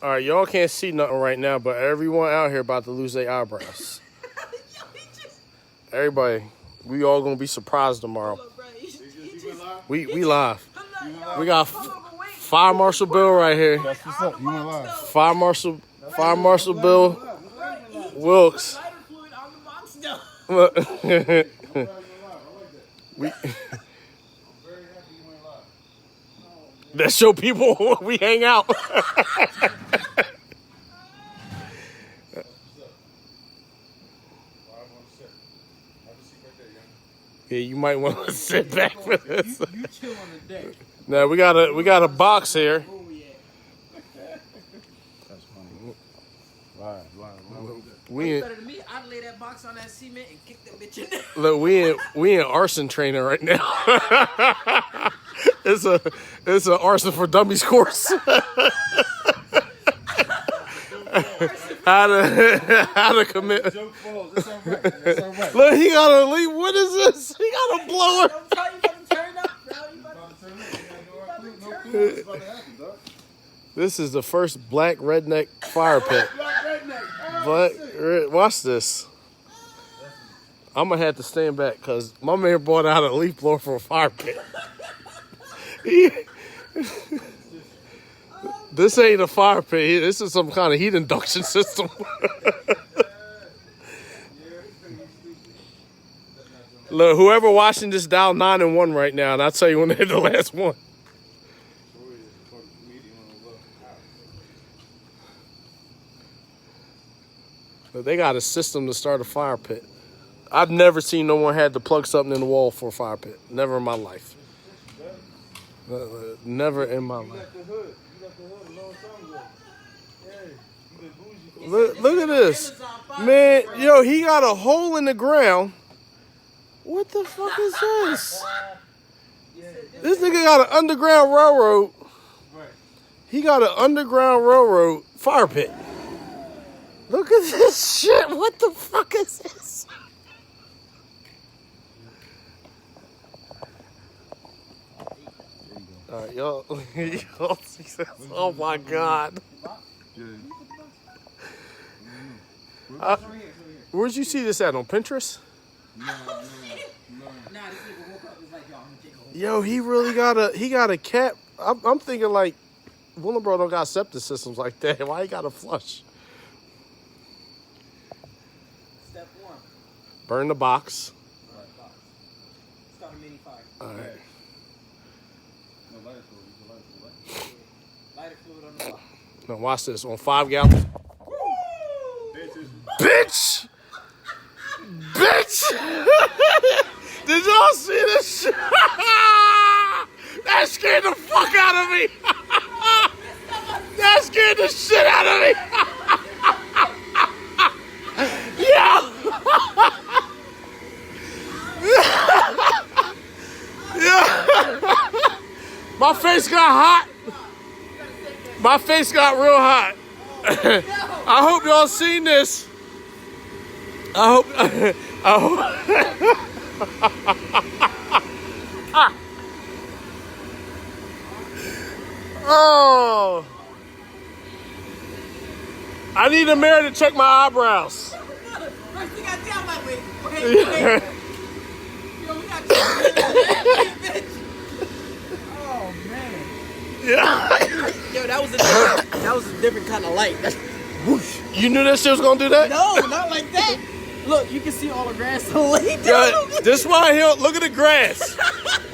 All right, y'all can't see nothing right now, but everyone out here about to lose their eyebrows. Everybody, we all gonna be surprised tomorrow. We live. We got Fire Marshal Bill right here. That's what's up. You went live. Fire Marshal Bill Wilkes. That show people we hang out. Yeah, you might want to sit back for this. You chill on the deck. Now we got a box here. That's funny. Live. We Better than me. I'd lay that box on that cement and kick that bitch in there. look, we in arson training right now. it's a arson for dummies course. How to commit. Joke falls. That's all right. That's all right. Look, he got a leave. What is this? He got a blower. Don't tell you about to turn up, bro. You about to This is the first black redneck fire pit. Watch this. I'm gonna have to stand back because my man brought out a leaf blower for a fire pit. This ain't a fire pit. This is some kind of heat induction system. Look, whoever watching this dial 9-1 right now, and I'll tell you when they hit the last one. But they got a system to start a fire pit. I've never seen no one had to plug something in the wall for a fire pit. Never in my life. Never in my life. Look at this. Man, yo, he got a hole in the ground. What the fuck is this? This nigga got an underground railroad. He got an underground railroad fire pit. Look at this shit. What the fuck is this? All right, y'all see this? Oh my God. Where'd you see this at? On Pinterest? Yo, he really got a cap. I'm thinking like, Willenboro don't got septic systems like that. Why he got a flush? Step one. Burn the box. Start a mini fire. All right. Lighter fluid on the box. Now watch this on 5 gallons. Bitch! Bitch! Did y'all see this shit? That scared the fuck out of me. That scared the shit out of me. Yeah. Yeah. My face got hot. My face got real hot. I hope y'all seen this. I hope. Oh. I need a mirror to check my eyebrows. First thing I tell my wait. Yo, we got bitch. Oh man. Yeah. Yo, that was a different kind of light. That's whoosh. You knew that shit was gonna do that? No, not like that. Look, you can see all the grass laid down. Yeah, this right here, look at the grass.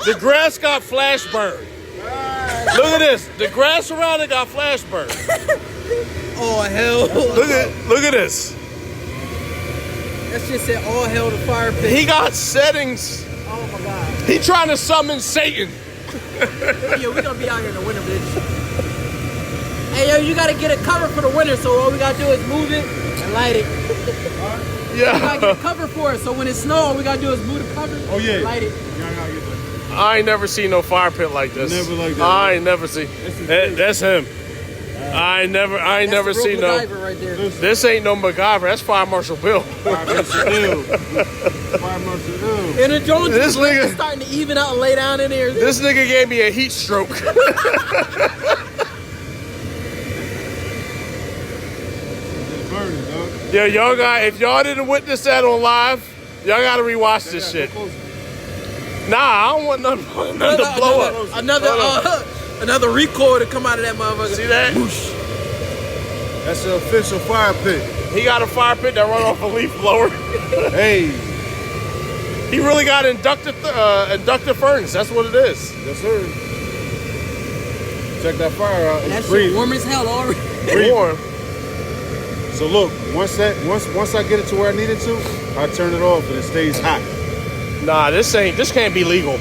The grass got flash burn. Look at this. The grass around it got flash burn. Oh hell. Look at this. That shit said all hell to fire pit. He got settings. Oh my god. He trying to summon Satan. Yo, we gonna be out here in the winter, bitch. Hey yo, you gotta get a cover for the winter, so all we gotta do is move it and light it. We gotta get a cover for it, so when it snows, all we gotta do is move the cover and light it. I ain't never seen no fire pit like this. Never like that. I ain't never seen. That's him. I ain't never seen no. Right there. This ain't no MacGyver. That's Fire Marshal Bill. Fire Marshal Bill. And the Jones This nigga- is starting to even out and lay down in there. This nigga gave me a heat stroke. learning, dog. Yeah, y'all got. If y'all didn't witness that on live, y'all gotta rewatch this shit. Nah, I don't want nothing to blow up. Another recoil to come out of that motherfucker. See that? Whoosh. That's the official fire pit. He got a fire pit that run off a leaf blower. Hey. He really got inductive furnace. That's what it is. Yes, sir. Check that fire out. That It's shit breathing. warm as hell already. Warm. So look, once I get it to where I need it to, I turn it off and it stays hot. Nah, this can't be legal.